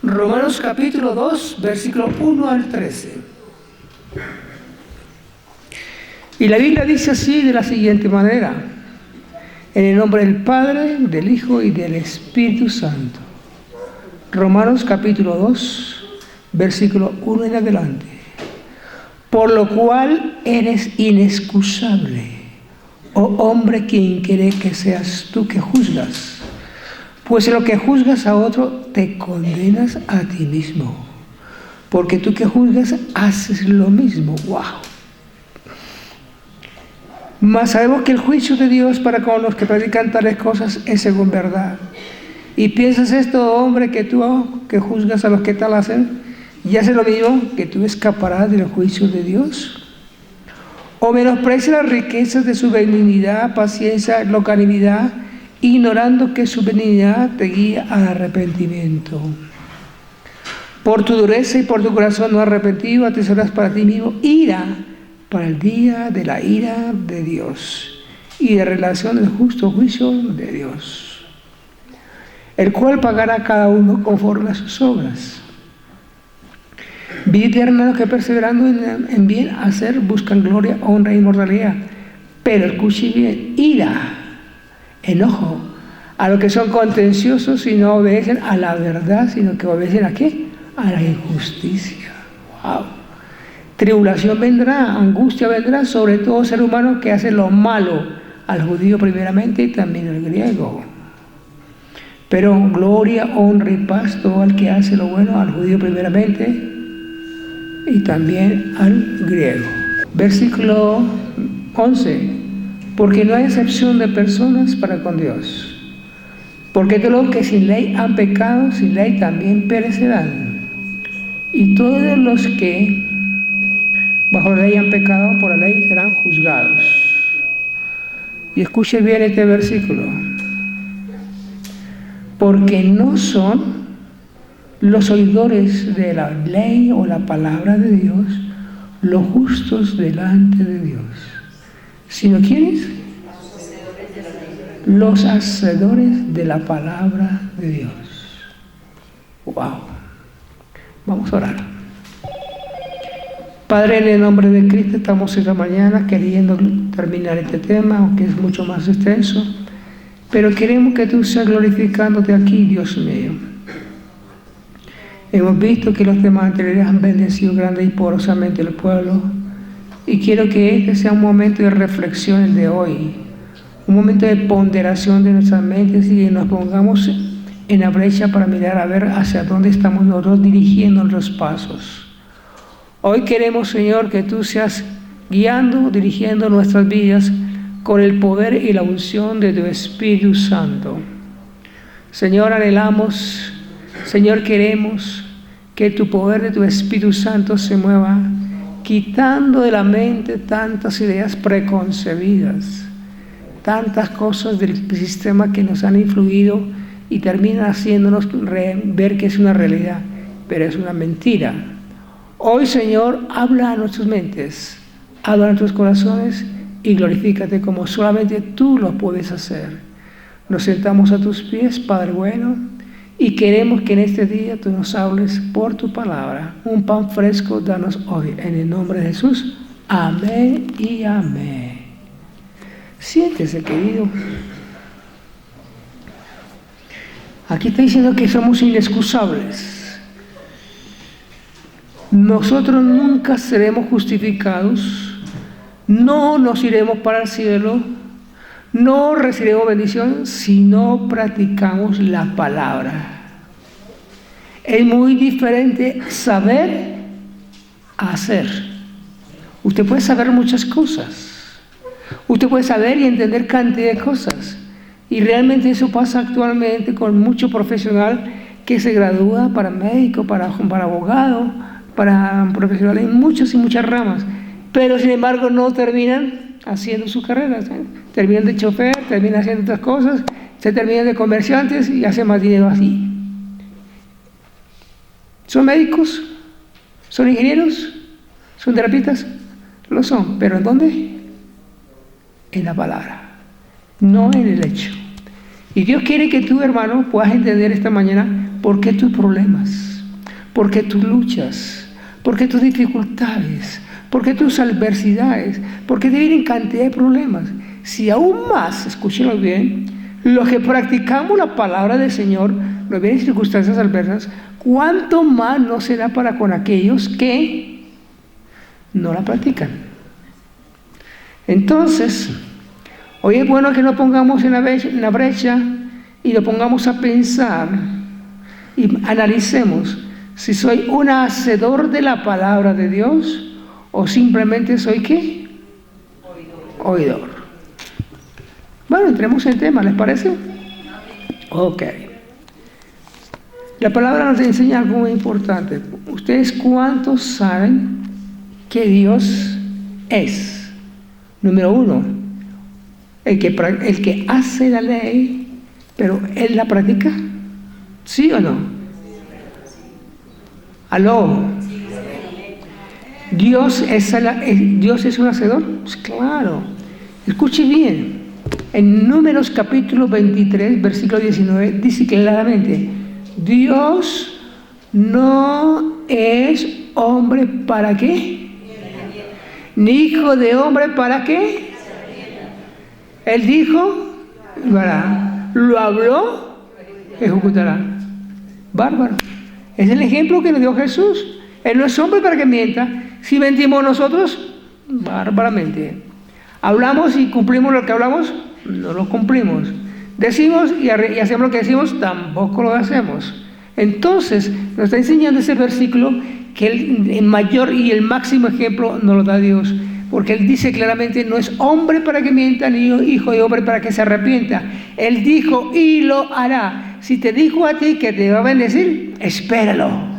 Romanos capítulo 2, versículo 1 al 13. Y la Biblia dice así de la siguiente manera: en el nombre del Padre, del Hijo y del Espíritu Santo. Romanos capítulo 2, versículo 1 en adelante. Por lo cual eres inexcusable, oh hombre, quien quiere que seas tú que juzgas. Pues en lo que juzgas a otro, te condenas a ti mismo. Porque tú que juzgas, haces lo mismo. ¡Wow! Mas sabemos que el juicio de Dios para con los que predican tales cosas es según verdad. ¿Y piensas esto, hombre, que tú que juzgas a los que tal hacen, y haces lo mismo, que tú escaparás del juicio de Dios? ¿O menosprecias las riquezas de su benignidad, paciencia, longanimidad, ignorando que su benignidad te guía al arrepentimiento? Por tu dureza y por tu corazón no arrepentido, atesoras para ti mismo ira para el día de la ira de Dios y de relación del justo juicio de Dios, el cual pagará a cada uno conforme a sus obras. Vidite, hermanos, que perseverando en bien hacer buscan gloria, honra e inmortalidad, pero escuche bien, ira, enojo, a los que son contenciosos y no obedecen a la verdad, sino que obedecen ¿a qué? A la injusticia. ¡Wow! Tribulación vendrá, angustia vendrá sobre todo ser humano que hace lo malo, al judío primeramente y también al griego. Pero gloria, honra y paz todo al que hace lo bueno, al judío primeramente y también al griego. Versículo 11. Porque no hay excepción de personas para con Dios. Porque todos los que sin ley han pecado, sin ley también perecerán. Y todos los que bajo la ley han pecado, por la ley serán juzgados. Y escuche bien este versículo. Porque no son los oidores de la ley o la palabra de Dios los justos delante de Dios, sino ¿quiénes? Los hacedores de la palabra de Dios. ¡Wow! Vamos a orar. Padre, en el nombre de Cristo estamos esta mañana queriendo terminar este tema, aunque es mucho más extenso, pero queremos que tú seas glorificándote aquí, Dios mío. Hemos visto que los temas anteriores han bendecido grande y poderosamente el pueblo, y quiero que este sea un momento de reflexión el de hoy, un momento de ponderación de nuestras mentes y que nos pongamos en la brecha para mirar a ver hacia dónde estamos nosotros dirigiendo nuestros pasos. Hoy queremos, Señor, que tú seas guiando, dirigiendo nuestras vidas con el poder y la unción de tu Espíritu Santo. Señor, anhelamos, Señor, queremos que tu poder de tu Espíritu Santo se mueva, quitando de la mente tantas ideas preconcebidas, tantas cosas del sistema que nos han influido y terminan haciéndonos ver que es una realidad, pero es una mentira. Hoy, Señor, habla a nuestras mentes, habla a nuestros corazones y glorifícate como solamente tú lo puedes hacer. Nos sentamos a tus pies, Padre bueno, y queremos que en este día tú nos hables por tu palabra. Un pan fresco danos hoy, en el nombre de Jesús. Amén y amén. Siéntese, querido. Aquí está diciendo que somos inexcusables. Nosotros nunca seremos justificados, no nos iremos para el cielo, no recibiremos bendición si no practicamos la palabra. Es muy diferente saber a hacer. Usted puede saber muchas cosas, usted puede saber y entender cantidad de cosas, y realmente eso pasa actualmente con mucho profesional que se gradúa para médico, para abogado, para profesionales en muchas y muchas ramas, pero sin embargo no terminan haciendo sus carreras, terminan de chofer, terminan haciendo otras cosas, se terminan de comerciantes y hacen más dinero así. ¿Son médicos? ¿Son ingenieros? ¿Son terapeutas? Lo son, pero ¿en dónde? En la palabra, no en el hecho. Y Dios quiere que tú, hermano, puedas entender esta mañana por qué tus problemas. porque tus luchas, porque tus dificultades, porque tus adversidades, porque te vienen cantidad de problemas. Si aún más, escúchenlo bien, los que practicamos la palabra del Señor, nos vienen circunstancias adversas, ¿cuánto más no será para con aquellos que no la practican? Entonces, hoy es bueno que nos pongamos en la brecha y nos pongamos a pensar y analicemos si soy un hacedor de la palabra de Dios o simplemente soy ¿qué? Oidor. Bueno, entremos en tema, ¿les parece? Ok. La palabra nos enseña algo muy importante. ¿Ustedes cuántos saben que Dios es? Número uno, el que hace la ley, pero ¿Él la practica? ¿Sí o no? ¿Aló? ¿Dios es un hacedor? Pues claro. Escuche bien. En Números capítulo 23, versículo 19, dice claramente, Dios no es hombre ¿para qué? Ni hijo de hombre ¿para qué? Él dijo, lo hará. Lo habló, ejecutará. Bárbaro. Es el ejemplo que nos dio Jesús. Él no es hombre para que mienta. Si mentimos nosotros, bárbaramente. Hablamos y cumplimos lo que hablamos, no lo cumplimos. Decimos y hacemos lo que decimos, tampoco lo hacemos. Entonces, nos está enseñando ese versículo que el mayor y el máximo ejemplo nos lo da Dios. Porque Él dice claramente, no es hombre para que mienta, ni hijo de hombre para que se arrepienta. Él dijo y lo hará. Si te dijo a ti que te va a bendecir, espéralo.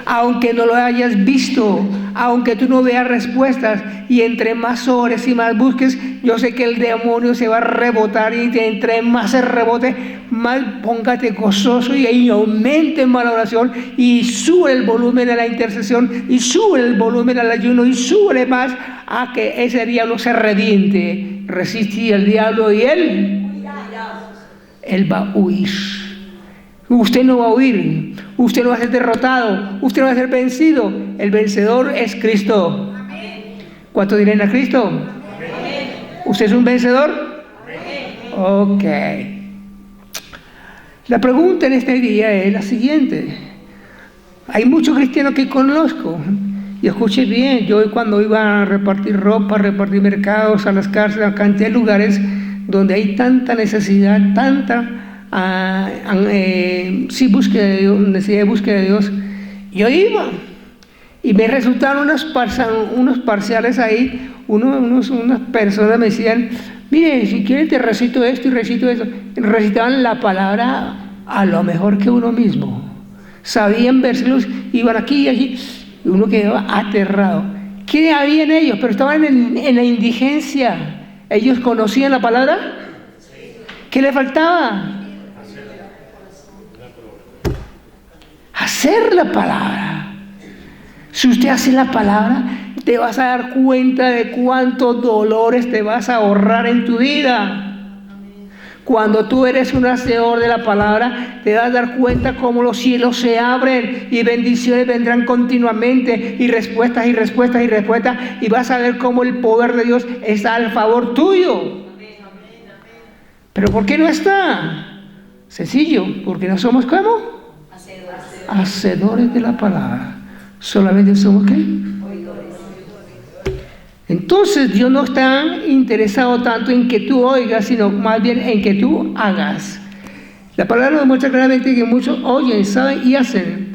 Aunque no lo hayas visto, aunque tú no veas respuestas, y entre más ores y más busques, yo sé que el demonio se va a rebotar, y entre más se rebote, más póngate gozoso y aumente más la oración, y sube el volumen a la intercesión, y sube el volumen al ayuno, y sube más a que ese diablo se reviente. Resiste al diablo y él va a huir. Usted no va a huir, usted no va a ser derrotado, usted no va a ser vencido. El vencedor es Cristo. ¿Cuánto dirán a Cristo? Amén. ¿Usted es un vencedor? Amén. Ok. La pregunta en este día es la siguiente. Hay muchos cristianos que conozco, y escuche bien, yo cuando iba a repartir ropa, a repartir mercados, a las cárceles, a cantidad de lugares donde hay tanta necesidad, tanta búsqueda de Dios, necesidad de búsqueda de Dios, yo iba y me resultaron unos parciales ahí, unas personas me decían, mire, si quieres te recito esto y recito eso. Recitaban la palabra a lo mejor que uno mismo, sabían versículos, iban aquí y allí, y uno quedaba aterrado. ¿Qué había en ellos? Pero estaban en la indigencia. ¿Ellos conocían la palabra? ¿Qué le faltaba? Hacer la palabra. Si usted hace la palabra, te vas a dar cuenta de cuántos dolores te vas a ahorrar en tu vida. Cuando tú eres un hacedor de la palabra, te vas a dar cuenta cómo los cielos se abren y bendiciones vendrán continuamente, y respuestas y respuestas y respuestas, y vas a ver cómo el poder de Dios está al favor tuyo. ¿Pero por qué no está? Sencillo, porque no somos ¿cómo? Hacedores de la palabra. Solamente somos ¿qué? Oidores. Entonces Dios no está interesado tanto en que tú oigas, sino más bien en que tú hagas. La palabra nos muestra claramente que muchos oyen, saben y hacen,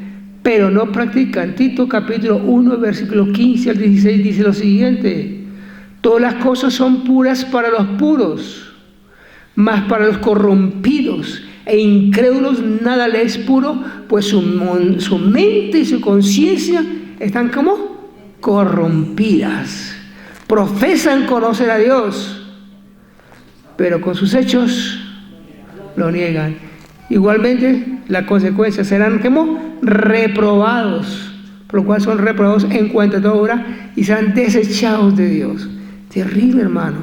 pero no practican. Tito capítulo 1, versículo 15 al 16 dice lo siguiente: todas las cosas son puras para los puros, mas para los corrompidos e incrédulos nada le es puro, pues su mente y su conciencia están como corrompidas. Profesan conocer a Dios, pero con sus hechos lo niegan. Igualmente, las consecuencias serán como reprobados, por lo cual son reprobados en cuanto a toda obra y serán desechados de Dios. Terrible, hermano.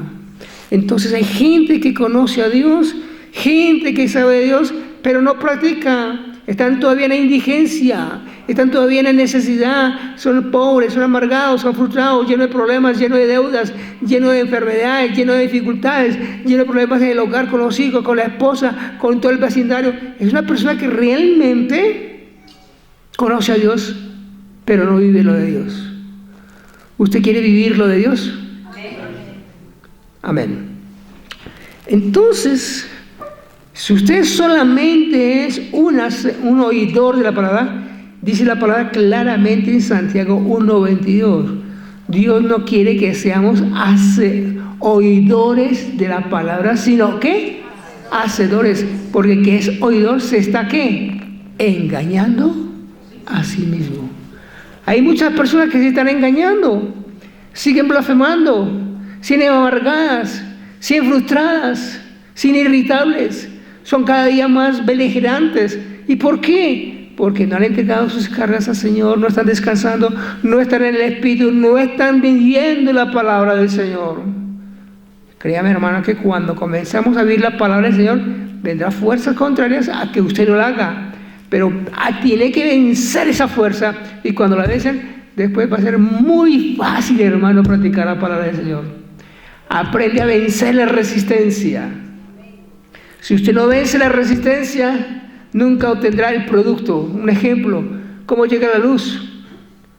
Entonces hay gente que conoce a Dios, gente que sabe de Dios, pero no practica. Están todavía en la indigencia, están todavía en la necesidad, son pobres, son amargados, son frustrados, llenos de problemas, llenos de deudas, llenos de enfermedades, llenos de dificultades, llenos de problemas en el hogar, con los hijos, con la esposa, con todo el vecindario. Es una persona que realmente conoce a Dios, pero no vive lo de Dios. ¿Usted quiere vivir lo de Dios? Amén. Entonces, si usted solamente es un oidor de la palabra, dice la palabra claramente en Santiago 1:22. Dios no quiere que seamos oidores de la palabra, sino que hacedores. Porque el que es oidor se está ¿qué? Engañando a sí mismo. Hay muchas personas que se están engañando, siguen blasfemando, siguen amargadas, siguen frustradas, siguen irritables, son cada día más beligerantes. ¿Y por qué? Porque no han entregado sus cargas al Señor, no están descansando, no están en el Espíritu, no están viviendo la palabra del Señor. Créame, hermano, que cuando comenzamos a vivir la palabra del Señor, vendrá fuerzas contrarias a que usted no la haga. Pero tiene que vencer esa fuerza, y cuando la vencen, después va a ser muy fácil, hermano, practicar la palabra del Señor. Aprende a vencer la resistencia. Si usted no vence la resistencia, nunca obtendrá el producto. Un ejemplo, ¿cómo llega la luz?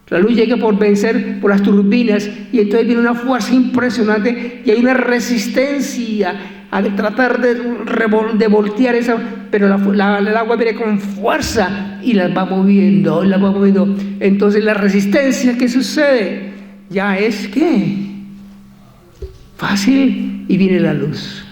La luz llega por vencer por las turbinas, y entonces viene una fuerza impresionante y hay una resistencia a tratar de voltear esa, pero el agua viene con fuerza y las va moviendo, Entonces la resistencia, ¿qué sucede? Ya es ¿qué? Fácil, y viene la luz.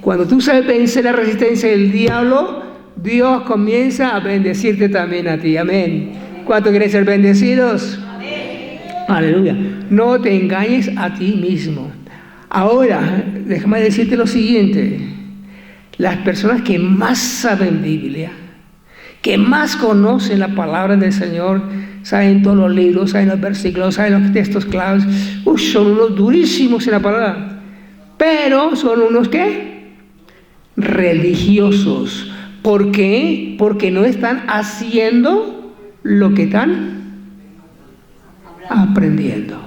Cuando tú sabes vencer la resistencia del diablo, Dios comienza a bendecirte también a ti. Amén. ¿Cuántos quieren ser bendecidos? Amén. Aleluya. No te engañes a ti mismo. Ahora, déjame decirte lo siguiente. Las personas que más saben Biblia, que más conocen la palabra del Señor, saben todos los libros, saben los versículos, saben los textos claves, son unos durísimos en la palabra, pero son unos ¿qué? Religiosos. ¿Por qué? Porque no están haciendo lo que están aprendiendo.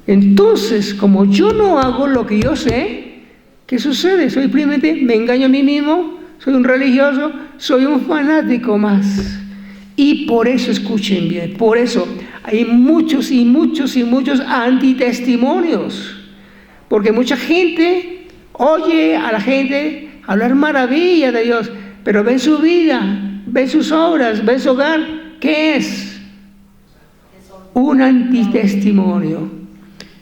Entonces, como yo no hago lo que yo sé, ¿qué sucede? Simplemente me engaño a mí mismo, soy un religioso, soy un fanático más. Y por eso, escuchen bien, por eso hay muchos antitestimonios. Porque mucha gente oye a la gente hablar maravillas de Dios, pero ven su vida, ven sus obras, ven su hogar. ¿Qué es? Un antitestimonio.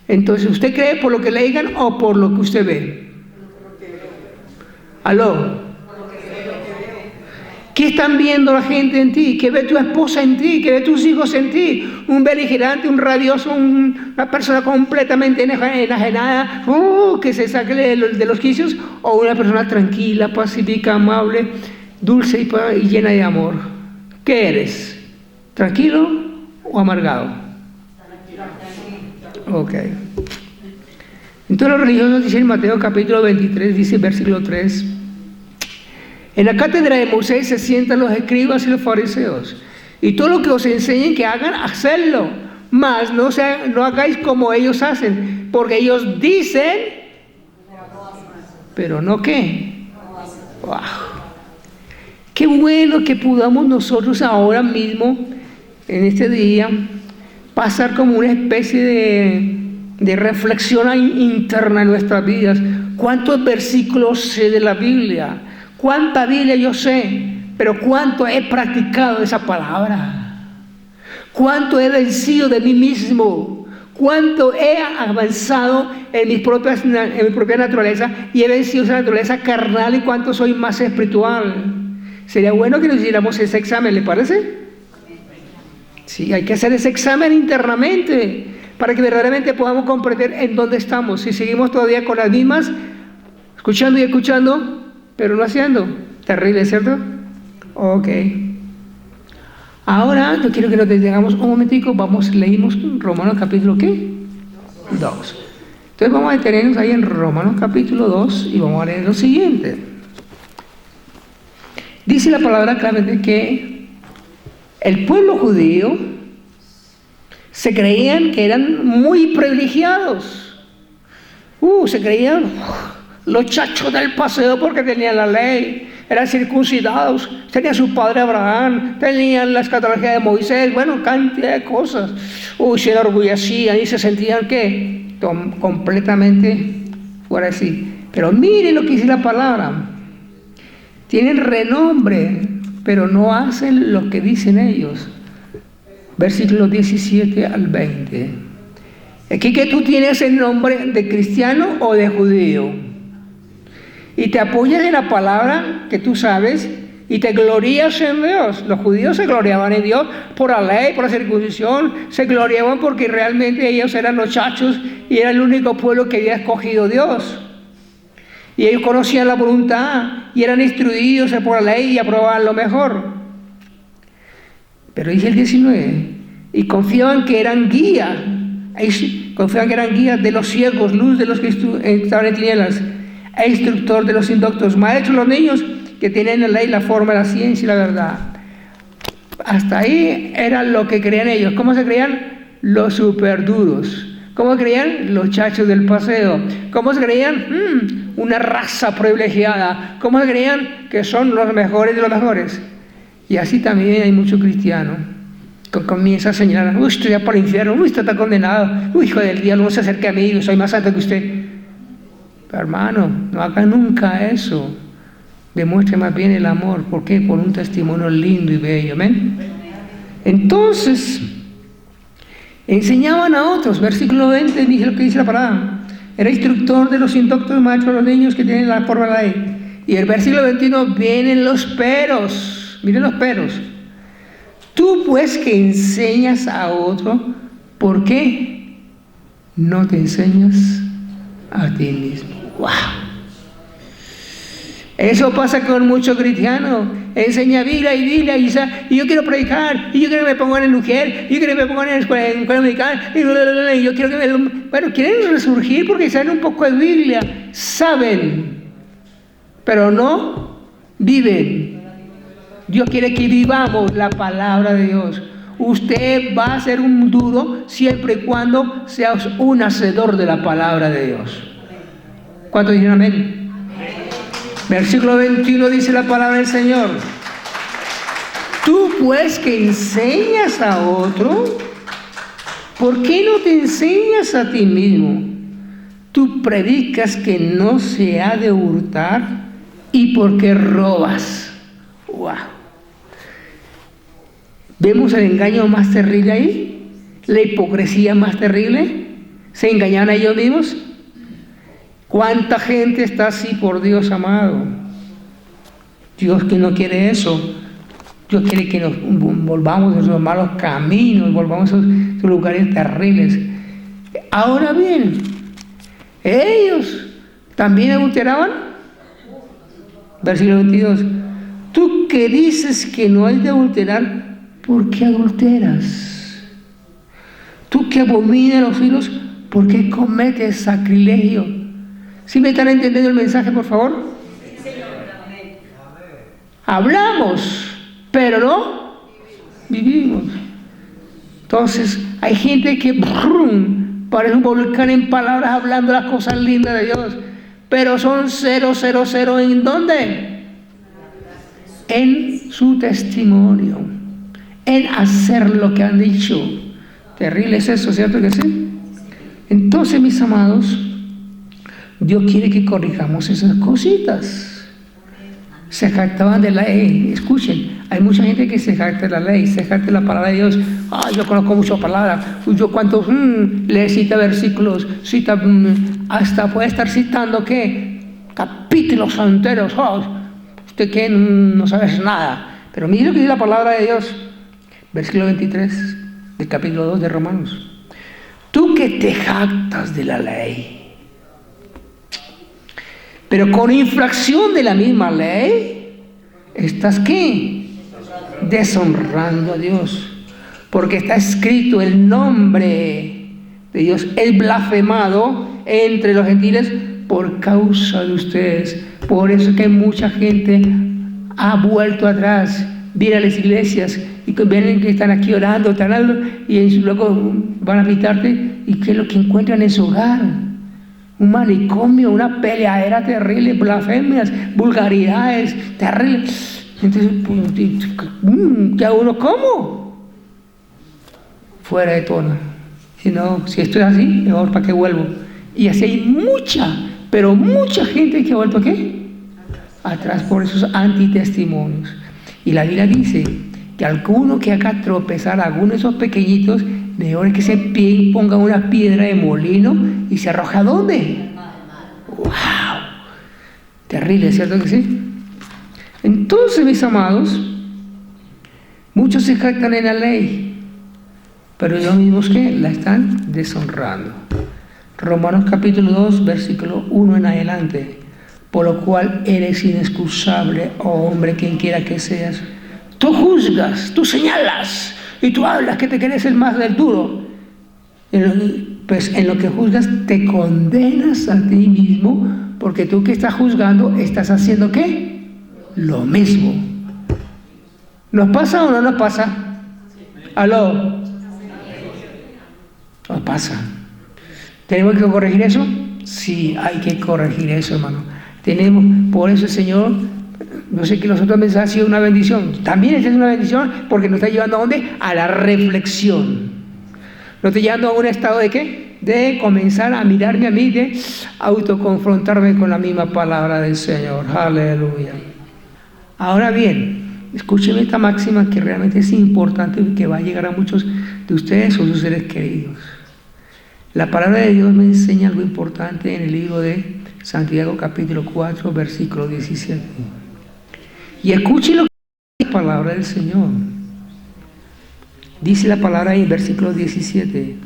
Entonces, ¿usted cree por lo que le digan o por lo que usted ve? ¿Aló? ¿Qué están viendo la gente en ti? ¿Qué ve tu esposa en ti? ¿Qué ve tus hijos en ti? ¿Un beligerante, un rabioso, una persona completamente enajenada, que se saque de los quicios? ¿O una persona tranquila, pacífica, amable, dulce y llena de amor? ¿Qué eres? ¿Tranquilo o amargado? Ok. Entonces los religiosos dicen en Mateo capítulo 23, dice versículo 3: en la cátedra de Moisés se sientan los escribas y los fariseos, y todo lo que os enseñen que hagan, hacedlo, mas no hagáis como ellos hacen, porque ellos dicen, pero no ¿qué? Wow. Qué bueno que podamos nosotros ahora mismo, en este día, pasar como una especie de reflexión interna en nuestras vidas. ¿Cuántos versículos sé de la Biblia? ¿Cuánta Biblia yo sé? Pero ¿cuánto he practicado esa palabra? ¿Cuánto he vencido de mí mismo? ¿Cuánto he avanzado en mi propia naturaleza y he vencido esa naturaleza carnal, y cuánto soy más espiritual? Sería bueno que nos hiciéramos ese examen, ¿le parece? Sí, hay que hacer ese examen internamente para que verdaderamente podamos comprender en dónde estamos. Si seguimos todavía con las mismas, escuchando y escuchando, pero no haciendo. Terrible, ¿cierto? Ok. Ahora yo quiero que nos detengamos un momentico. Leímos Romanos capítulo ¿qué? 2. Entonces vamos a detenernos ahí en Romanos capítulo 2 y vamos a leer lo siguiente. Dice la palabra claramente que El pueblo judío se creían que eran muy privilegiados. Se creían los chachos del paseo porque tenían la ley, eran circuncidados, tenían su padre Abraham, tenían la escatología de Moisés, bueno, cantidad de cosas. Se enorgullecían y se sentían que completamente fuera así. Pero mire lo que dice la palabra. Tienen renombre, pero no hacen lo que dicen ellos. Versículos 17 al 20. Aquí que tú tienes el nombre de cristiano o de judío. Y te apoyas en la palabra que tú sabes y te glorías en Dios. Los judíos se gloriaban en Dios por la ley, por la circuncisión. Se gloriaban porque realmente ellos eran los chachos y era el único pueblo que había escogido Dios. Y ellos conocían la voluntad y eran instruidos por la ley y aprobaban lo mejor. Pero dice el 19, y confiaban que eran guía. Confiaban que eran guías de los ciegos, luz de los que estaban en tinieblas, e instructor de los indoctos, maestros de los niños que tienen en la ley la forma, la ciencia y la verdad. Hasta ahí era lo que creían ellos. ¿Cómo se creían? Los superduros. ¿Cómo creían? Los chachos del paseo. ¿Cómo se creían? Una raza privilegiada. ¿Cómo se creían? Que son los mejores de los mejores. Y así también hay muchos cristianos que comienzan a señalar, estoy ya para el infierno, usted está condenado, hijo del diablo, no se acerque a mí, yo soy más santo que usted. Pero hermano, no haga nunca eso. Demuestre más bien el amor. ¿Por qué? Por un testimonio lindo y bello. ¿Amén? Entonces, enseñaban a otros. Versículo 20 dice lo que dice la palabra. Era instructor de los indoctos, maestros de los niños que tienen la forma de la ley. Y el versículo 21 vienen los peros. Miren los peros. Tú pues que enseñas a otro, ¿por qué no te enseñas a ti mismo? ¡Wow! Eso pasa con muchos cristianos. Enseña Biblia y yo quiero predicar, y yo quiero que me pongan en mujer, y yo quiero que me pongan en escuela medical, y yo quiero que me... Bueno, quieren resurgir porque saben un poco de Biblia, saben, pero no viven. Dios quiere que vivamos la palabra de Dios. Usted va a ser un duro siempre y cuando seas un hacedor de la palabra de Dios. ¿Cuántos dicen amén? Versículo 21 dice la palabra del Señor. Tú pues que enseñas a otro, ¿por qué no te enseñas a ti mismo? Tú predicas que no se ha de hurtar, ¿y por qué robas? ¡Wow! ¿Vemos el engaño más terrible ahí? ¿La hipocresía más terrible? ¿Se engañan a ellos mismos? ¿Cuánta gente está así, por Dios amado? Dios que no quiere eso. Dios quiere que nos volvamos a esos malos caminos, volvamos a esos lugares terribles. Ahora bien, ellos también adulteraban. Versículo 22. Tú que dices que no hay de adulterar, ¿por qué adulteras? Tú que abominas los hijos, ¿por qué cometes sacrilegio? ¿Sí me están entendiendo el mensaje, por favor? Sí, Señor. Hablamos, pero no vivimos. Entonces, hay gente que parece un volcán en palabras hablando las cosas lindas de Dios, pero son 0, ¿en dónde? En su testimonio, en hacer lo que han dicho. Terrible es eso, ¿cierto que sí? Entonces, mis amados, Dios quiere que corrijamos esas cositas. Se jactaban de la ley. Escuchen, hay mucha gente que se jacta de la ley, se jacta de la palabra de Dios. Yo conozco muchas palabras. Yo cuántos le cita versículos, cita hasta puede estar citando ¿qué? Capítulos enteros. Usted que no sabes nada. Pero mire lo que dice la palabra de Dios. Versículo 23 del capítulo 2 de Romanos. Tú que te jactas de la ley, pero con infracción de la misma ley, ¿estás qué? Deshonrando a Dios. Porque está escrito el nombre de Dios es blasfemado entre los gentiles por causa de ustedes. Por eso que mucha gente ha vuelto atrás, viene a las iglesias y que ven que están aquí orando, y luego van a visitarte, y ¿qué es lo que encuentran en su hogar? Un manicomio, una peleadera terrible, blasfemias, vulgaridades terribles. Entonces, ¿qué hago uno? ¿Cómo? Fuera de tono. Si estoy así, mejor para qué vuelvo. Y así hay mucha, pero mucha gente que ha vuelto ¿a qué? Atrás por esos antitestimonios. Y la Biblia dice que alguno que haga tropezar a alguno de esos pequeñitos, mejor es que se ponga una piedra de molino y se arroja ¿a dónde? ¡Wow! Terrible, ¿cierto que sí? Entonces, mis amados, muchos se jactan en la ley, pero ellos mismos que la están deshonrando. Romanos capítulo 2, versículo 1 en adelante. Por lo cual eres inexcusable, oh hombre, quien quiera que seas. Tú juzgas, tú señalas y tú hablas que te crees el más del duro. Pues en lo que juzgas te condenas a ti mismo, porque tú que estás juzgando estás haciendo ¿qué? Lo mismo. ¿Nos pasa o no nos pasa? ¿Aló? Nos pasa. ¿Tenemos que corregir eso? Sí, hay que corregir eso, hermano. Por eso el Señor, yo sé que los otros mensajes han sido una bendición. También esta es una bendición porque nos está llevando ¿a dónde? A la reflexión. Nos está llevando a un estado de ¿qué? De comenzar a mirarme a mí, de autoconfrontarme con la misma palabra del Señor. Aleluya. Ahora bien, escúcheme esta máxima que realmente es importante y que va a llegar a muchos de ustedes o sus seres queridos. La palabra de Dios me enseña algo importante en el libro de Santiago capítulo 4, versículo 17. Y escuche lo que dice la palabra del Señor. Dice la palabra en versículo 17,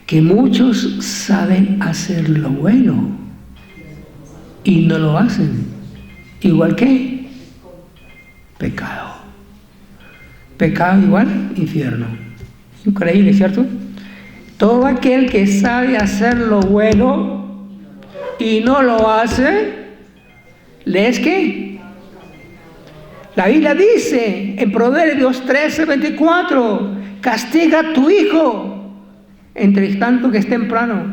que muchos saben hacer lo bueno y no lo hacen. Igual que pecado. Pecado igual infierno. Increíble, ¿cierto? Todo aquel que sabe hacer lo bueno y no lo hace, ¿lees qué? La Biblia dice en Proverbios 13:24, castiga a tu hijo entre tanto que es temprano,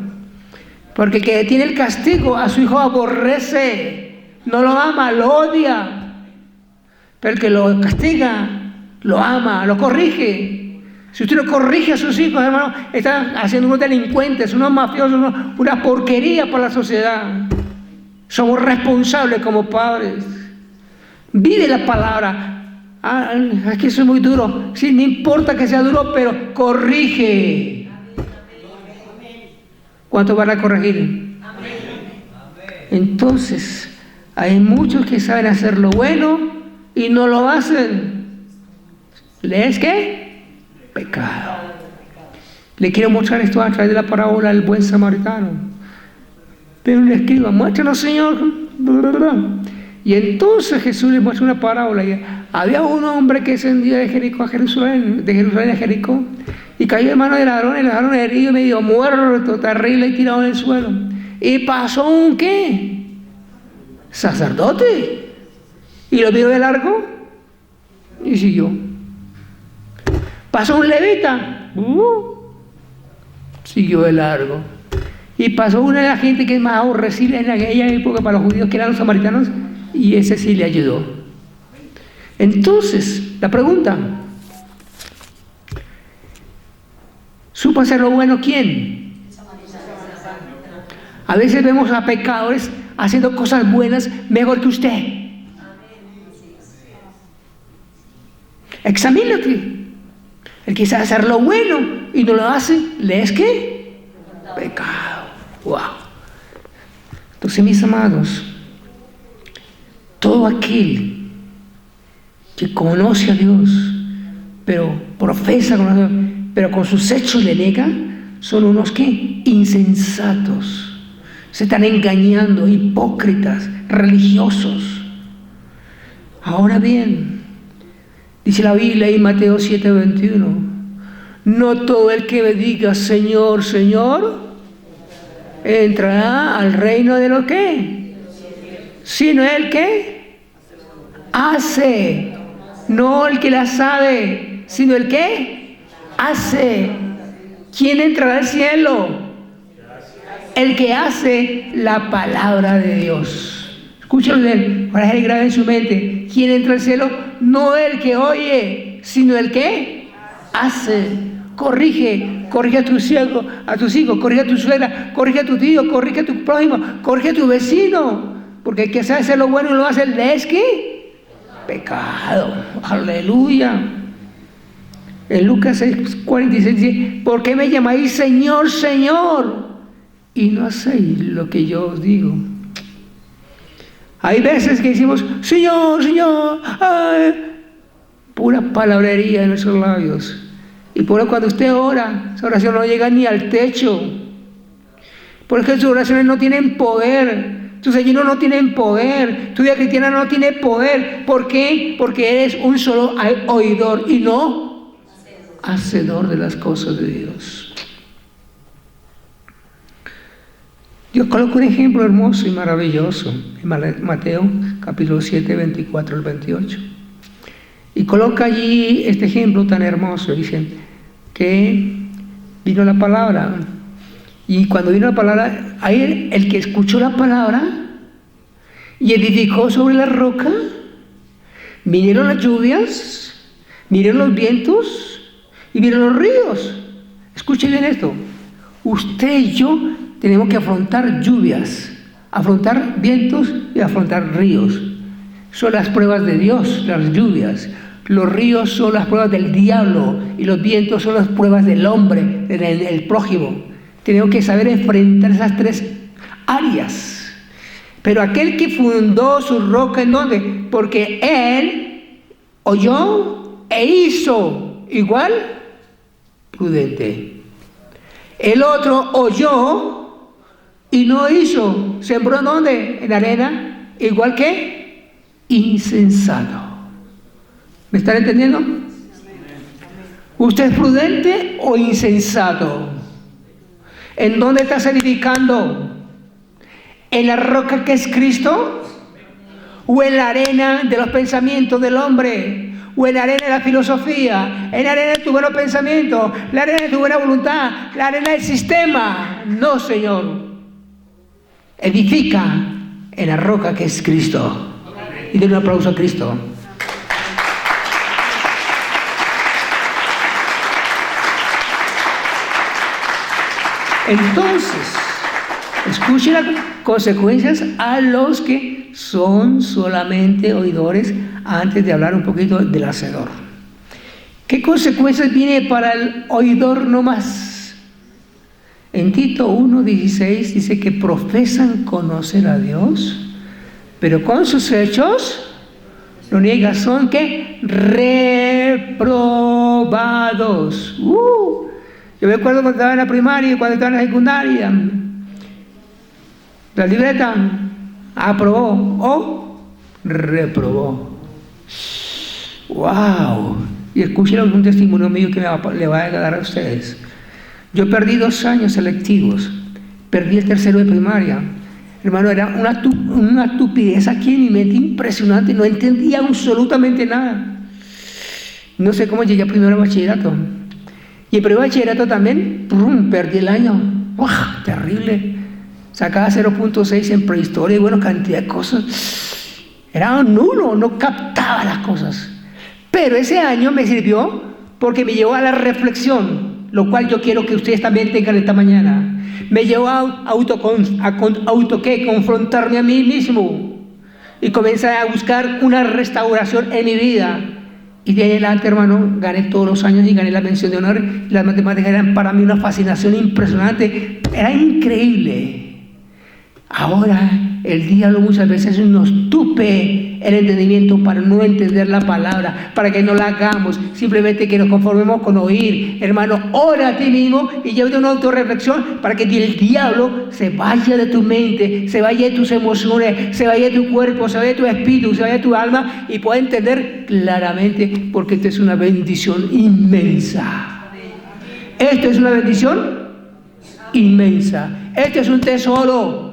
porque el que detiene el castigo a su hijo aborrece, no lo ama, lo odia, pero el que lo castiga, lo ama, lo corrige. Si usted no corrige a sus hijos, hermano, están haciendo unos delincuentes, unos mafiosos, una porquería para la sociedad. Somos responsables como padres. Vive la palabra. Es que soy muy duro. Sí, no importa que sea duro, pero corrige. ¿Cuánto van a corregir? Entonces, hay muchos que saben hacer lo bueno y no lo hacen. ¿Lees qué? Pecado. Le quiero mostrar esto a través de la parábola del buen samaritano. Pero le escriba, muéstranos, Señor. Y entonces Jesús le muestra una parábola. Y había un hombre que descendía de Jericó a Jerusalén, de Jerusalén a Jericó, y cayó en manos de ladrones, el ladrón herido, medio muerto, terrible y tirado en el suelo. Y pasó un ¿qué? Sacerdote. Y lo vio de largo y siguió. Pasó un levita, siguió de largo. Y pasó una de la gente que es más aborrecida en aquella época para los judíos, que eran los samaritanos, y ese sí le ayudó. Entonces, la pregunta, ¿supo hacer lo bueno quién? A veces vemos a pecadores haciendo cosas buenas mejor que usted. Examínate. El que sabe hacer lo bueno y no lo hace, ¿lees qué? Pecado. Wow. Entonces, mis amados, todo aquel que conoce a Dios, pero profesa con Dios, pero con sus hechos le niega, son unos ¿qué? Insensatos. Se están engañando, hipócritas, religiosos. Ahora bien, dice la Biblia en Mateo 7:21, no todo el que me diga Señor, Señor, entrará al reino de lo que, sino el que hace No el que la sabe, sino el que hace. ¿Quién entrará al cielo? El que hace la palabra de Dios. Escúchalo de él, para que grabe en su mente. ¿Quién entra al cielo? No el que oye, sino el que hace. Corrige a tus hijos, corrige a tu suegra, corrige a tu tío, corrige a tu prójimo, corrige a tu vecino. Porque el que sabe hacer lo bueno y lo hace, ¿es qué? Pecado. Aleluya. En Lucas 6:46 dice: ¿por qué me llamáis Señor, Señor, y no hacéis lo que yo os digo? Hay veces que decimos: Señor, Señor, ay, pura palabrería en nuestros labios. Y por eso cuando usted ora, esa oración no llega ni al techo. Porque sus oraciones no tienen poder. Tus ayunos no tienen poder. Tu vida cristiana no tiene poder. ¿Por qué? Porque eres un solo oidor y no hacedor de las cosas de Dios. Yo coloco un ejemplo hermoso y maravilloso en Mateo capítulo 7, 24 al 28. Y coloca allí este ejemplo tan hermoso. Dice que vino la palabra. Y cuando vino la palabra, ahí el que escuchó la palabra y edificó sobre la roca, vinieron las lluvias, vinieron los vientos y vinieron los ríos. Escuchen bien esto. Usted y yo tenemos que afrontar lluvias, afrontar vientos y afrontar ríos. Son las pruebas de Dios, las lluvias. Los ríos son las pruebas del diablo y los vientos son las pruebas del hombre, del prójimo. Tenemos que saber enfrentar esas tres áreas. Pero aquel que fundó su roca, ¿en dónde? Porque él oyó e hizo igual prudente. El otro oyó y no hizo. ¿Sembró en dónde? En la arena, igual que insensato. ¿Me están entendiendo? ¿Usted es prudente o insensato? ¿En dónde estás edificando? ¿En la roca que es Cristo? ¿O en la arena de los pensamientos del hombre? ¿O en la arena de la filosofía? ¿En la arena de tu buen pensamiento? ¿La arena de tu buena voluntad? ¿La arena del sistema? No, Señor. Edifica en la roca que es Cristo. Y den un aplauso a Cristo. Entonces, escuchen las consecuencias a los que son solamente oidores, antes de hablar un poquito del hacedor. ¿Qué consecuencias viene para el oidor nomás? En Tito 1:16 dice que profesan conocer a Dios, pero con sus hechos lo niegan, son que reprobados. Yo me acuerdo cuando estaba en la primaria y cuando estaba en la secundaria. La libreta aprobó o reprobó. ¡Wow! Y escuchen un testimonio mío que le va a dar a ustedes. Yo perdí 2 años selectivos. Perdí el tercero de primaria. Hermano, era una estupidez aquí en mi mente impresionante. No entendía absolutamente nada. No sé cómo llegué a primero de bachillerato. Y el primer bachillerato también, perdí el año. ¡Wow! Terrible. Sacaba 0.6 en prehistoria y bueno, cantidad de cosas. Era nulo, no captaba las cosas. Pero ese año me sirvió porque me llevó a la reflexión, lo cual yo quiero que ustedes también tengan esta mañana. Me llevó a confrontarme a mí mismo y comencé a buscar una restauración en mi vida. Y de ahí en adelante, hermano, gané todos los años y gané la mención de honor. Y las matemáticas eran para mí una fascinación impresionante. Era increíble. Ahora, el diablo muchas veces nos tupe el entendimiento para no entender la palabra, para que no la hagamos, simplemente que nos conformemos con oír. Hermano, ora a ti mismo y llévate una autorreflexión para que el diablo se vaya de tu mente, se vaya de tus emociones, se vaya de tu cuerpo, se vaya de tu espíritu, se vaya de tu alma y pueda entender claramente, porque esta es una bendición inmensa. Esto es una bendición inmensa. Esto es un tesoro.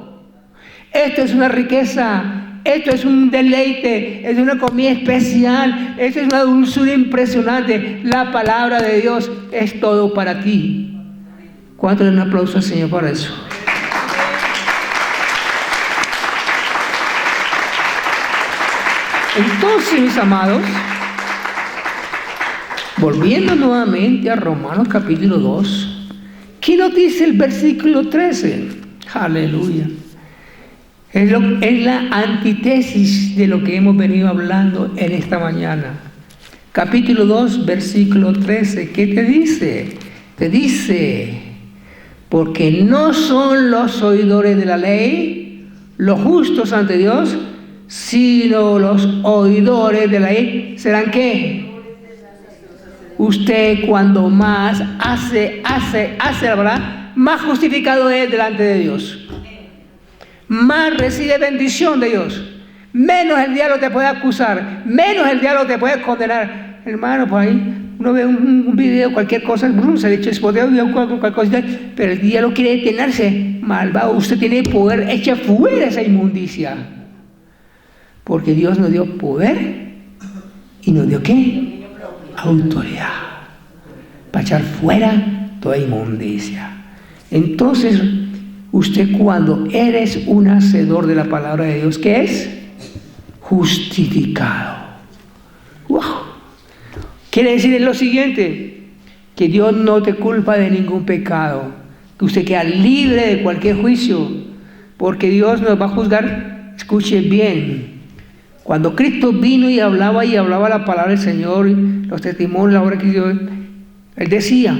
Esto es una riqueza Esto es un deleite, es una comida especial, esto es una dulzura impresionante. La palabra de Dios es todo para ti. ¿Cuánto le dan un aplauso al Señor por eso? Entonces, mis amados, volviendo nuevamente a Romanos capítulo 2, ¿qué nos dice el versículo 13? Aleluya. Es la antítesis de lo que hemos venido hablando en esta mañana. Capítulo 2, versículo 13, ¿qué te dice? Te dice, porque no son los oidores de la ley los justos ante Dios, sino los oidores de la ley serán ¿qué? Usted cuando más hace la verdad, más justificado es delante de Dios. Más recibe bendición de Dios. Menos el diablo te puede acusar. Menos el diablo te puede condenar. Hermano, por ahí uno ve un video, cualquier cosa, se le echa espoteado, cualquier cosa, pero el diablo quiere detenerse. Malvado, usted tiene poder, echa fuera esa inmundicia. Porque Dios nos dio poder y nos dio ¿qué? Autoridad. Para echar fuera toda inmundicia. Entonces, usted cuando eres un hacedor de la palabra de Dios, ¿qué es? Justificado. ¡Wow! Quiere decir lo siguiente, que Dios no te culpa de ningún pecado, que usted queda libre de cualquier juicio, porque Dios nos va a juzgar. Escuche bien, cuando Cristo vino y hablaba la palabra del Señor, los testimonios, la obra que hizo, Él decía,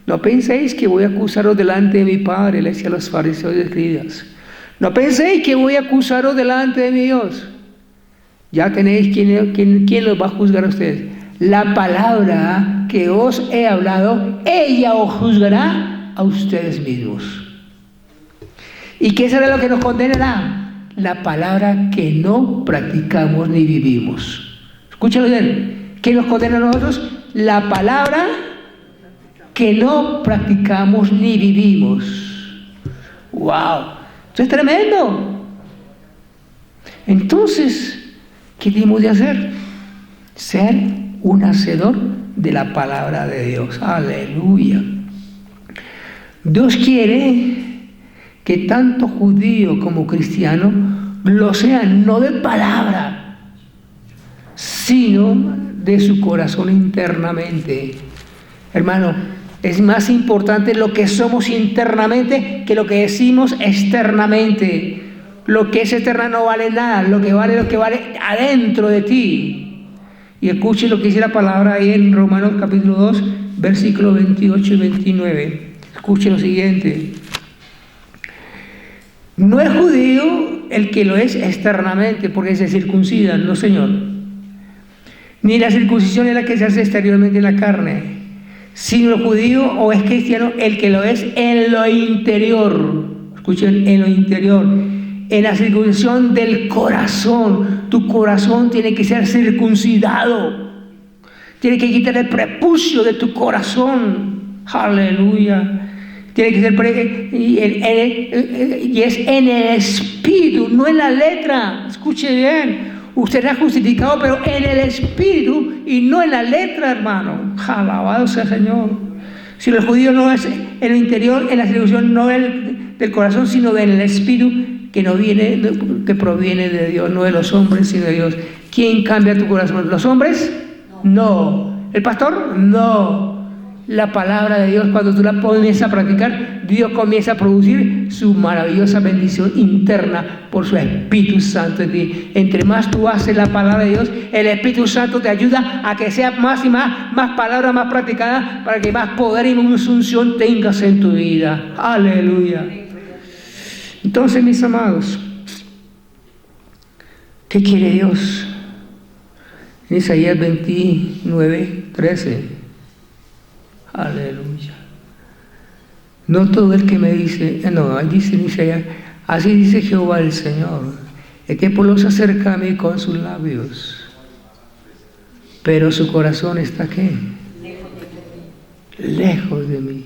no penséis que voy a acusaros delante de mi Padre, le decía a los fariseos y escribas. No penséis que voy a acusaros delante de mi Dios. Ya tenéis quién los va a juzgar a ustedes. La palabra que os he hablado, ella os juzgará a ustedes mismos. ¿Y qué será lo que nos condenará? La palabra que no practicamos ni vivimos. Escúchalo bien. ¿Qué nos condena a nosotros? La palabra que no practicamos ni vivimos. ¡Wow! Esto es tremendo. Entonces, ¿qué tenemos de hacer? Ser un hacedor de la palabra de Dios. Aleluya. Dios quiere que tanto judío como cristiano lo sean, no de palabra, sino de su corazón internamente. Hermano, es más importante lo que somos internamente que lo que decimos externamente. Lo que es externo no vale nada, lo que vale adentro de ti. Y escuche lo que dice la palabra ahí en Romanos capítulo 2, versículos 28 y 29. Escuche lo siguiente. No es judío el que lo es externamente porque se circuncida, no señor. Ni la circuncisión es la que se hace exteriormente en la carne, sino el judío o es cristiano el que lo es en lo interior. Escuchen, en lo interior. En la circuncisión del corazón. Tu corazón tiene que ser circuncidado. Tiene que quitar el prepucio de tu corazón. Aleluya. Tiene que ser y es en el espíritu, no en la letra. Escuche bien. Usted será justificado, pero en el espíritu y no en la letra, hermano. Alabado sea el Señor. Si el judío no es en el interior, en la circuncisión no es del corazón, sino del espíritu que proviene de Dios, no de los hombres, sino de Dios. ¿Quién cambia tu corazón? ¿Los hombres? No. ¿El pastor? No. La palabra de Dios, cuando tú la pones a practicar, Dios comienza a producir su maravillosa bendición interna por su Espíritu Santo en ti. Entre más tú haces la palabra de Dios, el Espíritu Santo te ayuda a que sea más y más palabras más practicadas para que más poder y unción tengas en tu vida. Aleluya. Entonces, mis amados, ¿qué quiere Dios? En Isaías 29, 13. Aleluya. No todo el que me dice, no, dice en Isaías, así dice Jehová el Señor, el que pueblo se acerca a mí con sus labios, pero su corazón está ¿qué? Lejos de mí.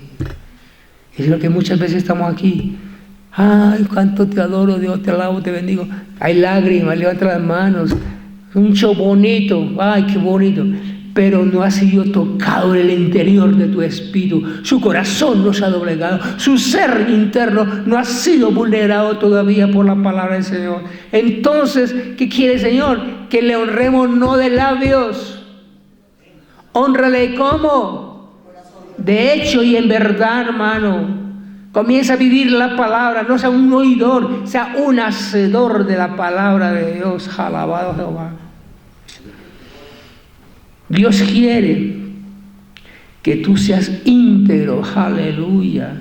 Es lo que muchas veces estamos aquí. Ay, cuánto te adoro, Dios, te alabo, te bendigo. Hay lágrimas, levanta las manos. Un show bonito, ay, qué bonito. Pero no ha sido tocado en el interior de tu espíritu. Su corazón no se ha doblegado. Su ser interno no ha sido vulnerado todavía por la palabra del Señor. Entonces, ¿qué quiere el Señor? Que le honremos no de labios. Hónrale ¿cómo? De hecho y en verdad, hermano. Comienza a vivir la palabra, no sea un oidor, sea un hacedor de la palabra de Dios. Alabado Jehová. Dios quiere que tú seas íntegro, aleluya,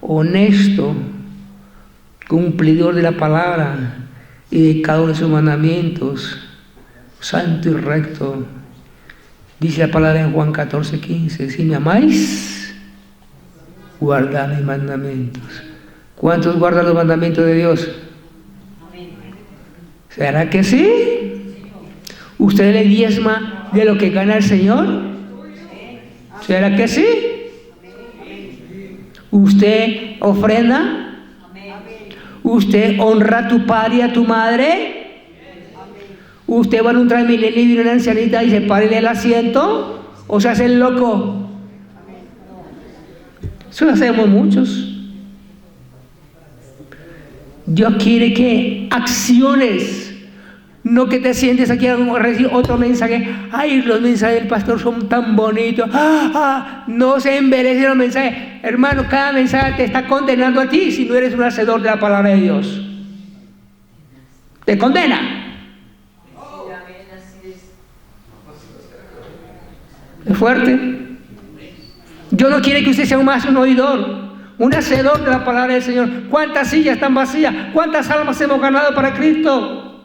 honesto, cumplidor de la palabra y de cada uno de sus mandamientos, santo y recto. Dice la palabra en Juan 14:15, si me amáis, guardad mis mandamientos. ¿Cuántos guardan los mandamientos de Dios? ¿Será que sí? ¿Usted le diezma de lo que gana el Señor? ¿Será que sí? ¿Usted ofrenda? ¿Usted honra a tu padre y a tu madre? ¿Usted va en un Transmilenio y viene una ancianita y se para en el asiento? ¿O se hace el loco? Eso lo hacemos muchos. Dios quiere que acciones, no que te sientes aquí a recibir otro mensaje. Ay, los mensajes del pastor son tan bonitos. No se enverecen los mensajes. Hermano, cada mensaje te está condenando a ti si no eres un hacedor de la palabra de Dios. Te condena. Es fuerte. Yo no quiero que usted sea más un oidor, un hacedor de la palabra del Señor. ¿Cuántas sillas están vacías? ¿Cuántas almas hemos ganado para Cristo?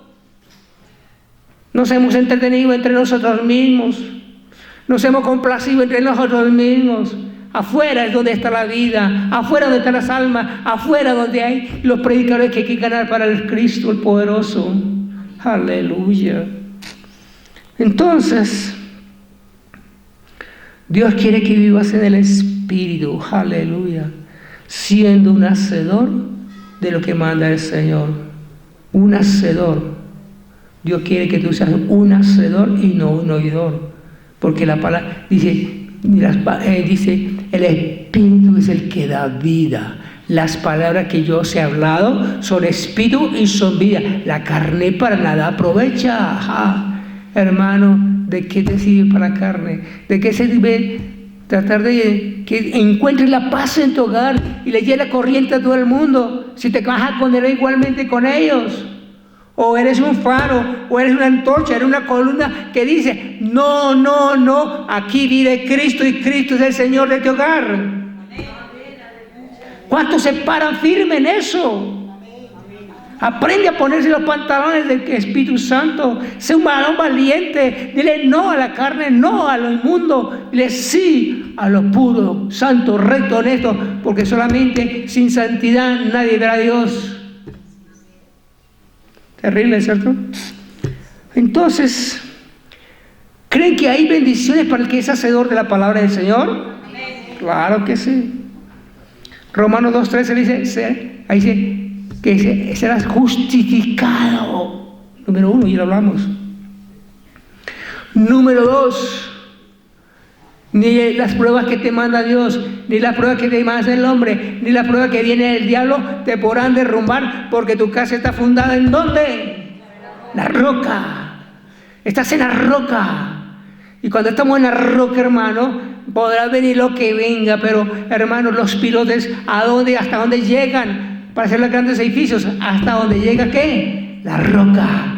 Nos hemos entretenido entre nosotros mismos. Nos hemos complacido entre nosotros mismos. Afuera es donde está la vida. Afuera donde están las almas. Afuera donde hay los predicadores que hay que ganar para el Cristo, el poderoso. Aleluya. Entonces, Dios quiere que vivas en el Espíritu, aleluya, siendo un hacedor de lo que manda el Señor. Un hacedor. Dios quiere que tú seas un hacedor y no un oidor. Porque la palabra dice, el Espíritu es el que da vida. Las palabras que yo os he hablado son espíritu y son vida. La carne para nada aprovecha. Hermano, ¿de qué te sirve para la carne? ¿De qué sirve tratar de que encuentres la paz en tu hogar y le lleves la corriente a todo el mundo si te vas a condenar igualmente con ellos? O eres un faro, o eres una antorcha, eres una columna que dice, no, aquí vive Cristo y Cristo es el Señor de tu hogar. ¿Cuántos se paran firmes en eso? Aprende a ponerse los pantalones del Espíritu Santo. Sé un varón valiente. Dile no a la carne, no a lo inmundo. Dile sí a lo puro, santo, recto, honesto. Porque solamente sin santidad nadie verá a Dios. Terrible, ¿cierto? Entonces, ¿creen que hay bendiciones para el que es hacedor de la palabra del Señor? Claro que sí. Romanos 2:13 dice, ahí dice, que serás justificado. Número 1, ya lo hablamos. Número 2, ni las pruebas que te manda Dios, ni las pruebas que te manda el hombre, ni la prueba que viene del diablo te podrán derrumbar, porque tu casa está fundada ¿en dónde? La roca. Estás en la roca. Y cuando estamos en la roca, hermano, podrá venir lo que venga, pero hermano, los pilotes, ¿hasta dónde llegan? Para hacer los grandes edificios, ¿hasta donde llega qué? La roca.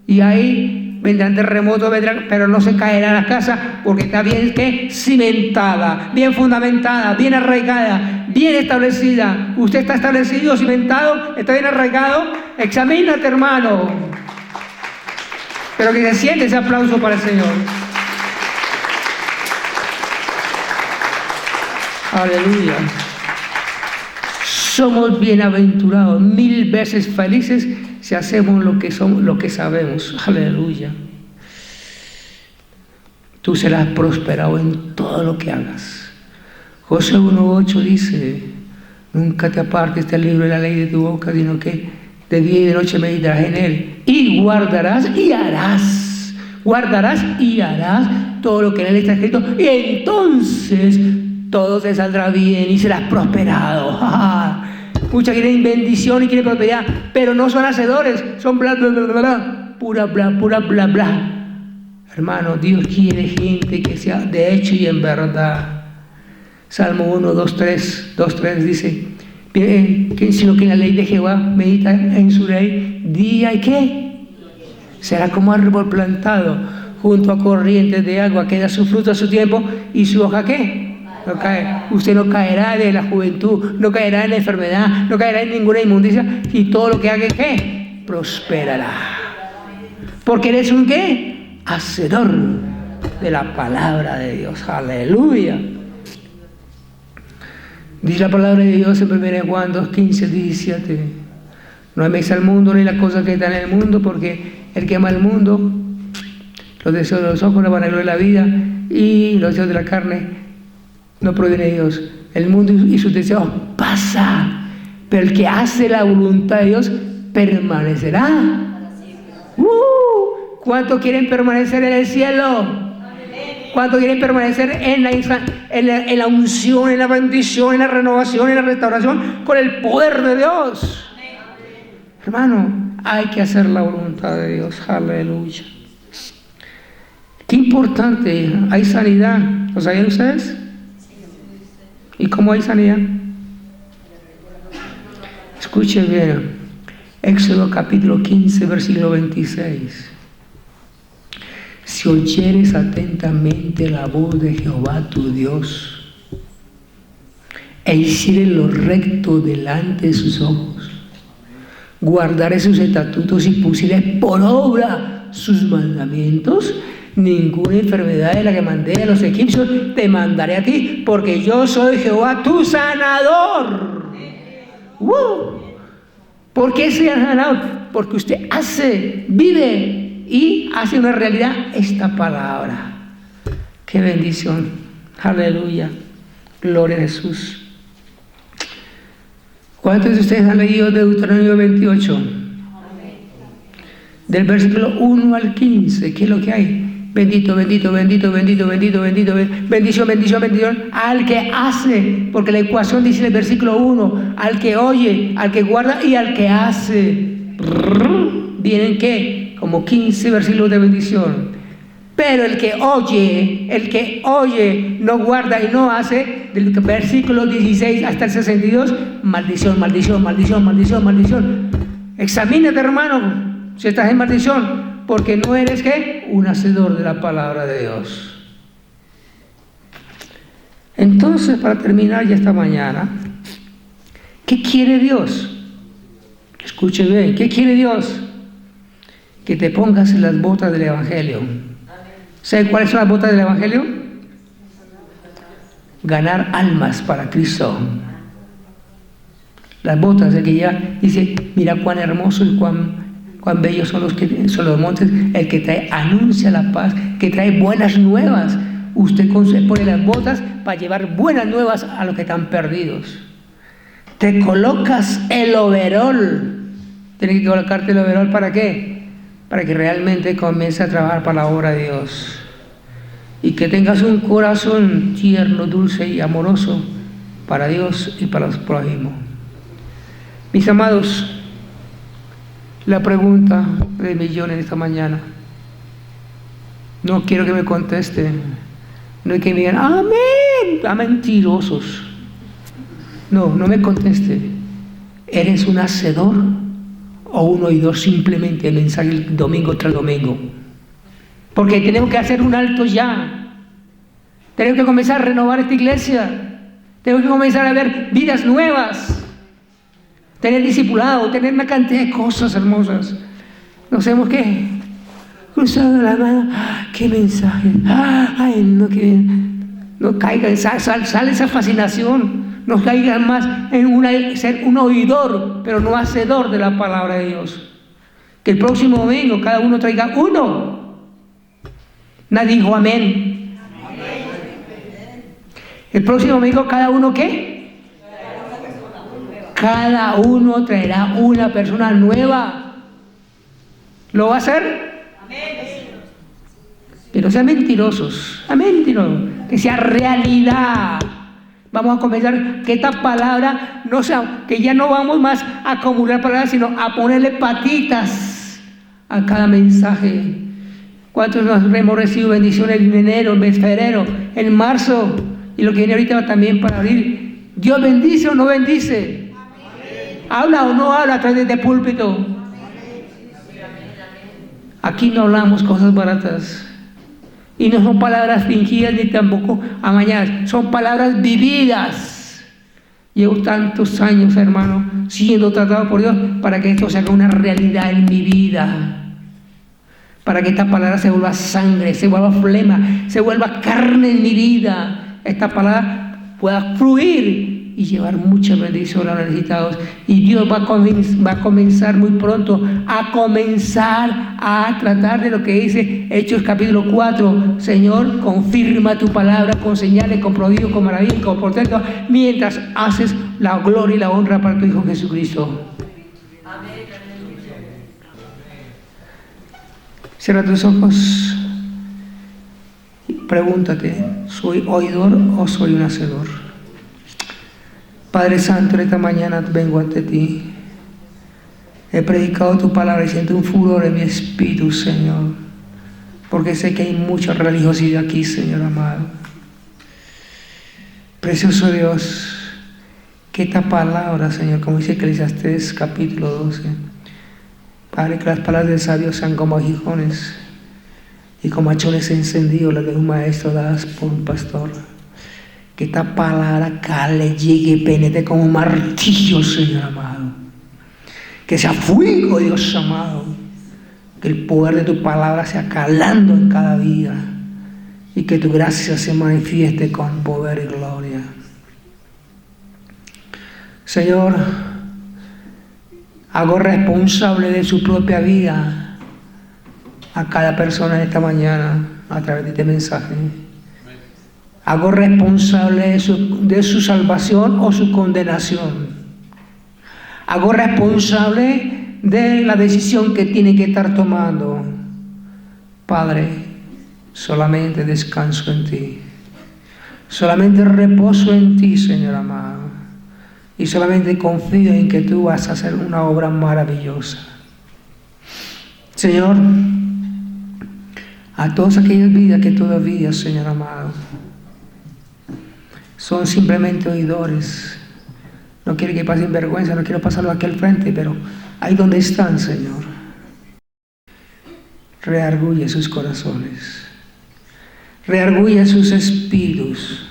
Y ahí vendrán terremotos, pero no se caerá la casa porque está bien ¿qué? Cimentada, bien fundamentada, bien arraigada, bien establecida. ¿Usted está establecido, cimentado, está bien arraigado? Examínate, hermano. Pero que se siente ese aplauso para el Señor. Aleluya. Somos bienaventurados, 1000 veces felices si hacemos lo que sabemos. Aleluya. Tú serás prosperado en todo lo que hagas. Josué 1:8 dice, Nunca te apartes este libro de la ley de tu boca, sino que de día y de noche meditarás en él. Y guardarás y harás. Guardarás y harás todo lo que en él está escrito. Y entonces todo te saldrá bien y serás prosperado. Muchos quieren bendición y quieren prosperidad, pero no son hacedores, son bla, bla, bla, bla, bla. Pura, bla, bla. Hermano, Dios quiere gente que sea de hecho y en verdad. Salmo 1, 2, 3 dice, sino que en la ley de Jehová medita en su ley día y ¿qué? Será como árbol plantado junto a corrientes de agua, que da su fruto a su tiempo y su hoja ¿qué? No cae. Usted no caerá de la juventud, no caerá en la enfermedad, no caerá en ninguna inmundicia, y todo lo que haga ¿qué? Prosperará. Porque eres un ¿qué? Hacedor de la palabra de Dios. Aleluya. Dice la palabra de Dios en 1 Juan 2, 15, 17. No améis al mundo ni las cosas que están en el mundo, porque el que ama el mundo, los deseos de los ojos, la vanagloria de la vida y los deseos de la carne, no proviene de Dios. El mundo y sus deseos pasa, pero el que hace la voluntad de Dios permanecerá. ¿Cuántos quieren permanecer en el cielo? ¿Cuántos quieren permanecer en la unción, en la bendición, en la renovación, en la restauración, con el poder de Dios? Hermano, hay que hacer la voluntad de Dios. Aleluya. Qué importante. Hay sanidad. ¿Lo sabían ustedes? ¿Y cómo hay sanidad? Escuchen bien. Éxodo capítulo 15, versículo 26. Si oyeres atentamente la voz de Jehová tu Dios, e hicieres lo recto delante de sus ojos, guardares sus estatutos y pusieres por obra sus mandamientos, ninguna enfermedad de la que mandé a los egipcios te mandaré a ti, porque yo soy Jehová tu sanador. ¿Por qué soy sanador? Porque usted hace, vive y hace una realidad esta palabra. ¡Qué bendición! Aleluya. Gloria a Jesús. ¿Cuántos de ustedes han leído Deuteronomio 28? Del versículo 1 al 15. ¿Qué es lo que hay? Bendito, bendito, bendito, bendito, bendito, bendito, bendición, bendición, bendición. Al que hace, porque la ecuación dice en el versículo 1, al que oye, al que guarda y al que hace. ¿Vienen qué? Como 15 versículos de bendición. Pero el que oye, no guarda y no hace, del versículo 16 hasta el 62, maldición, maldición, maldición, maldición, maldición. Examínate, hermano, si estás en maldición, porque no eres ¿qué? Un hacedor de la palabra de Dios. Entonces, para terminar ya esta mañana, ¿qué quiere Dios? Escuche bien, ¿qué quiere Dios? Que te pongas en las botas del Evangelio. ¿Saben cuáles son las botas del Evangelio? Ganar almas para Cristo. Las botas, el que ya dice, mira cuán hermoso y cuán bellos son los montes, el que trae, anuncia la paz, que trae buenas nuevas. Usted pone las botas para llevar buenas nuevas a los que están perdidos. Te colocas el overol. Tienes que colocarte el overol, ¿para qué? Para que realmente comience a trabajar para la obra de Dios. Y que tengas un corazón tierno, dulce y amoroso para Dios y para los prójimos. Mis amados, la pregunta de millones esta mañana. No quiero que me contesten. No hay que me digan, amén, a mentirosos. No me conteste. ¿Eres un hacedor o un oidor simplemente de mensaje domingo tras domingo? Porque tenemos que hacer un alto ya. Tenemos que comenzar a renovar esta iglesia. Tenemos que comenzar a ver vidas nuevas. Tener discipulado, tener una cantidad de cosas hermosas. No sabemos qué. Cruzado la mano. ¡Qué mensaje! ¡Ay, no, qué bien! No caigan, sale esa fascinación. No caigan más en ser un oidor, pero no hacedor de la palabra de Dios. Que el próximo domingo cada uno traiga uno. Nadie dijo amén. El próximo domingo cada uno ¿qué? Cada uno traerá una persona nueva. ¿Lo va a hacer? Pero sean mentirosos. Amén. Que sea realidad. Vamos a comenzar que esta palabra no sea, que ya no vamos más a acumular palabras, sino a ponerle patitas a cada mensaje. ¿Cuántos nos hemos recibido bendiciones en enero, en febrero, en marzo? Y lo que viene ahorita también para abril. ¿Dios bendice o no bendice? Amén. ¿Habla o no habla a través de este púlpito? Amén. Aquí no hablamos cosas baratas. Y no son palabras fingidas ni tampoco amañadas. Son palabras vividas. Llevo tantos años, hermano, siendo tratado por Dios para que esto se haga una realidad en mi vida. Para que esta palabra se vuelva sangre, se vuelva flema, se vuelva carne en mi vida. Esta palabra pueda fluir y llevar mucha bendición a los necesitados. Y Dios va a comenzar muy pronto a tratar de lo que dice Hechos capítulo 4. Señor, confirma tu palabra con señales, con prodigios, con maravillas, con portentos, mientras haces la gloria y la honra para tu Hijo Jesucristo. Cierra tus ojos y pregúntate, ¿soy oidor o soy un hacedor? Padre Santo, en esta mañana vengo ante ti. He predicado tu palabra y siento un furor en mi espíritu, Señor, porque sé que hay mucha religiosidad aquí, Señor amado. Precioso Dios, que esta palabra, Señor, como dice Eclesiastés capítulo 12, Padre, que las palabras del sabio sean como aguijones y como hachones encendidos, las de un maestro dadas por un pastor. Que esta palabra cale, llegue, penetre como un martillo, Señor amado. Que sea fuego, Dios amado. Que el poder de tu palabra sea calando en cada vida. Y que tu gracia se manifieste con poder y gloria. Señor, hago responsable de su propia vida a cada persona en esta mañana a través de este mensaje. Hago responsable de su salvación o su condenación. Hago responsable de la decisión que tiene que estar tomando. Padre, solamente descanso en ti. Solamente reposo en ti, Señor amado. Y solamente confío en que tú vas a hacer una obra maravillosa. Señor, a todas aquellas vidas que todavía, Señor amado, son simplemente oidores. No quiero que pasen vergüenza, no quiero pasarlo aquí al frente, pero ahí donde están, Señor, reargulle sus corazones, reargulle sus espíritus,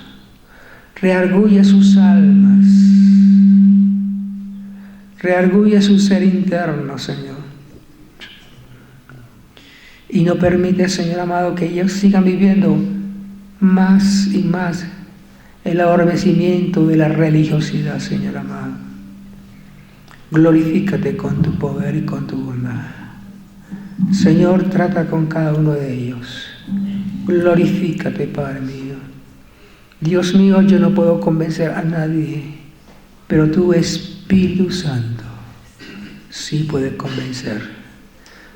reargulle sus almas, reargulle su ser interno, Señor. Y no permite, Señor amado, que ellos sigan viviendo más y más el adormecimiento de la religiosidad, Señor amado. Glorifícate con tu poder y con tu bondad. Señor, trata con cada uno de ellos. Glorifícate, Padre mío. Dios mío, yo no puedo convencer a nadie, pero tu Espíritu Santo sí puede convencer.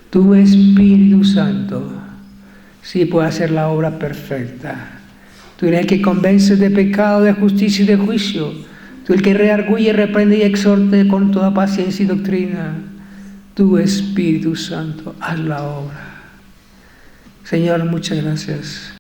Tu Espíritu Santo sí puede hacer la obra perfecta. Tú eres el que convence de pecado, de justicia y de juicio. Tú el que reargulle, reprende y exhorte con toda paciencia y doctrina. Tu Espíritu Santo, haz la obra. Señor, muchas gracias.